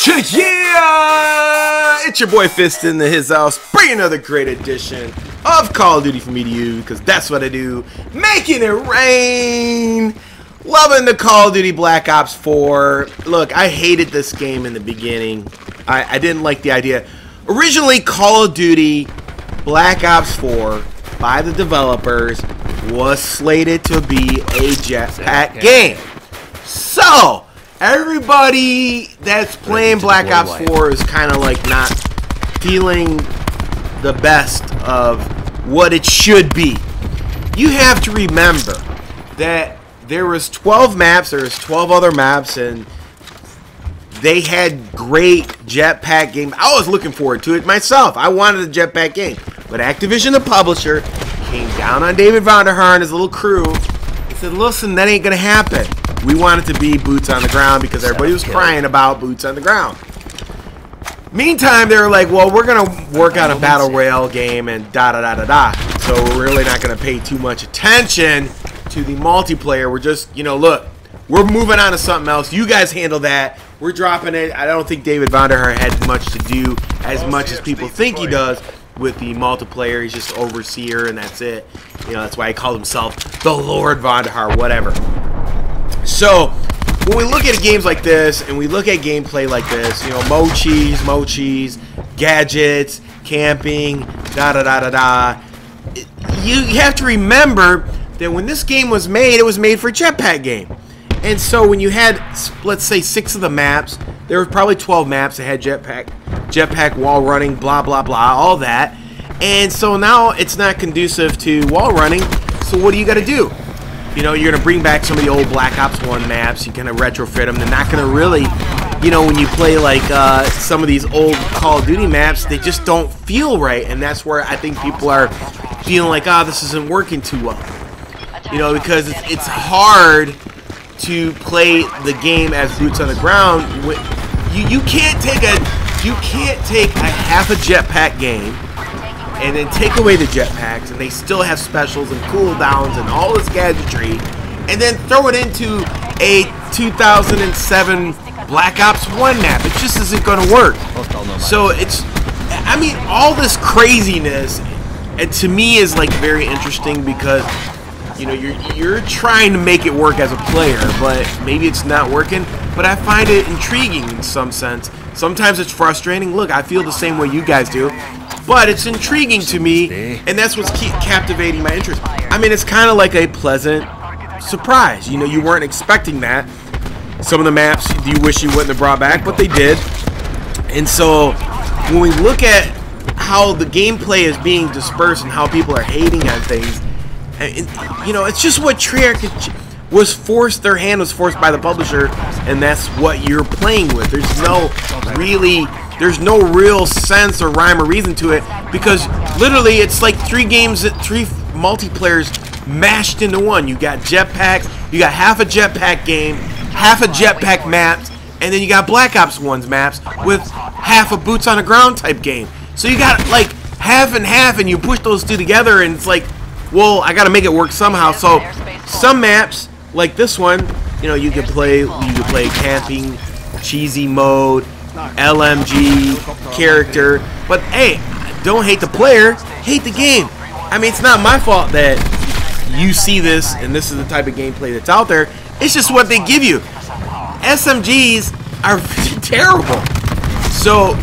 Yeah! It's your boy Fist in his house, bringing another great edition of Call of Duty from me to you, because that's what I do, making it rain! Loving the Call of Duty Black Ops 4. Look, I hated this game in the beginning. I didn't like the idea. Originally, Call of Duty Black Ops 4, by the developers, was slated to be a jetpack game. So, everybody that's playing Black Ops 4 is kind of like not feeling the best of what it should be. You have to remember that there was 12 maps, there was 12 other maps, and they had great jetpack games. I was looking forward to it myself. I wanted a jetpack game. But Activision, the publisher, came down on David Vonderhaar and his little crew and said, listen, that ain't going to happen. We want it to be boots on the ground because everybody was crying about boots on the ground. Meantime, they were like, well, we're going to work on a battle royale game and da-da-da-da-da. So we're really not going to pay too much attention to the multiplayer. We're just, you know, look, we're moving on to something else. You guys handle that. We're dropping it. I don't think David Vonderhaar had much to do as much as people think he does with the multiplayer. He's just overseer and that's it. You know, that's why he called himself the Lord Vonderhaar, whatever. So, when we look at games like this, and we look at gameplay like this, you know, mochis, gadgets, camping, da-da-da-da-da, you have to remember that when this game was made, it was made for a jetpack game. And so when you had, let's say, 6 of the maps, there were probably 12 maps that had jetpack wall running, blah, blah, blah, all that. And so now it's not conducive to wall running, so what do you got to do? You know, you're going to bring back some of the old Black Ops 1 maps. You're going to retrofit them. They're not going to really, you know, when you play like some of these old Call of Duty maps, they just don't feel right. And that's where I think people are feeling like, oh, this isn't working too well. You know, because it's hard to play the game as boots on the ground. You can't take a half a jetpack game and then take away the jetpacks, and they still have specials and cooldowns and all this gadgetry, and then throw it into a 2007 Black Ops 1 map. It just isn't going to work. So it's, I mean, all this craziness, and to me is like very interesting because, you know, you're trying to make it work as a player, but maybe it's not working. But I find it intriguing in some sense. Sometimes it's frustrating. Look, I feel the same way you guys do. But it's intriguing to me, and that's what's captivating my interest. I mean, it's kind of like a pleasant surprise. You know, you weren't expecting that. Some of the maps you wish you wouldn't have brought back, but they did. And so when we look at how the gameplay is being dispersed and how people are hating on things, you know, it's just what Treyarch was forced, their hand was forced by the publisher, and that's what you're playing with. There's no real sense or rhyme or reason to it, because literally it's like 3 multiplayers mashed into one. You got jetpacks, you got half a jetpack game, half a jetpack maps, and then you got Black Ops 1's maps with half a boots on the ground type game. So you got like half and half, and you push those two together, and it's like, well, I gotta make it work somehow. So some maps like this one, you know, you could play camping, cheesy mode, LMG, character, but hey, don't hate the player, hate the game. I mean, it's not my fault that you see this and this is the type of gameplay that's out there. It's just what they give you. SMGs are terrible. So,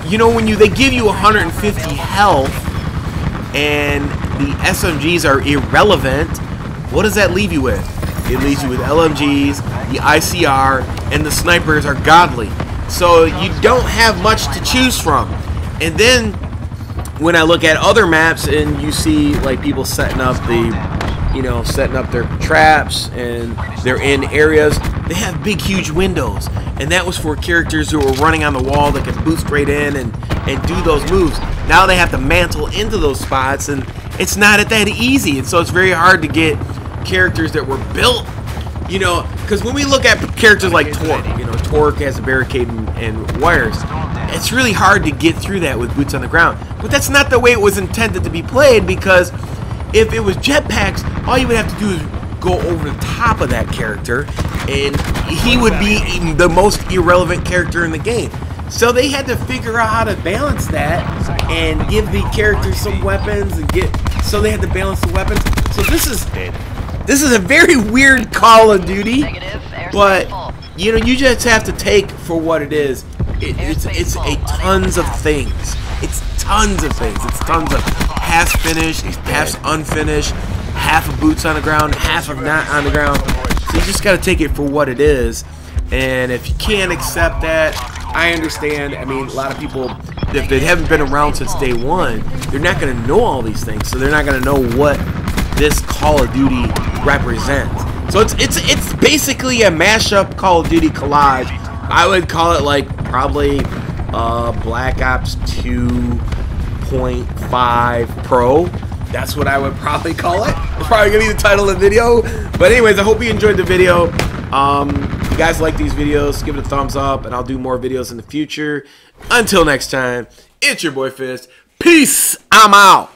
you know, when they give you 150 health and the SMGs are irrelevant, what does that leave you with? It leaves you with LMGs, the ICR, and the snipers are godly. So you don't have much to choose from. And then when I look at other maps and you see like people setting up setting up their traps and they're in areas, they have big huge windows. And that was for characters who are running on the wall that can boost right in and do those moves. Now they have to mantle into those spots, and it's not that easy. And so it's very hard to get characters that were built, you know, because when we look at characters like Torque, you know, Torque has a barricade and wires. It's really hard to get through that with boots on the ground. But that's not the way it was intended to be played, because if it was jetpacks, all you would have to do is go over the top of that character, and he would be the most irrelevant character in the game. So they had to figure out how to balance that and give the characters some weapons and so they had to balance the weapons. So this is a very weird Call of Duty, but you know, you just have to take for what it is. It's a tons of things. It's tons of things. It's tons of half finished, half unfinished, half of boots on the ground, half of not on the ground. So you just got to take it for what it is. And if you can't accept that, I understand. I mean, a lot of people, if they haven't been around since day one, they're not going to know all these things. So they're not going to know what this Call of Duty represents. So it's basically a mashup Call of Duty collage. I would call it like probably Black Ops 2.5 Pro. That's what I would probably call it. It's probably gonna be the title of the video. But anyways, I hope you enjoyed the video. If you guys like these videos, give it a thumbs up, and I'll do more videos in the future. Until next time, it's your boy Fist. Peace. I'm out.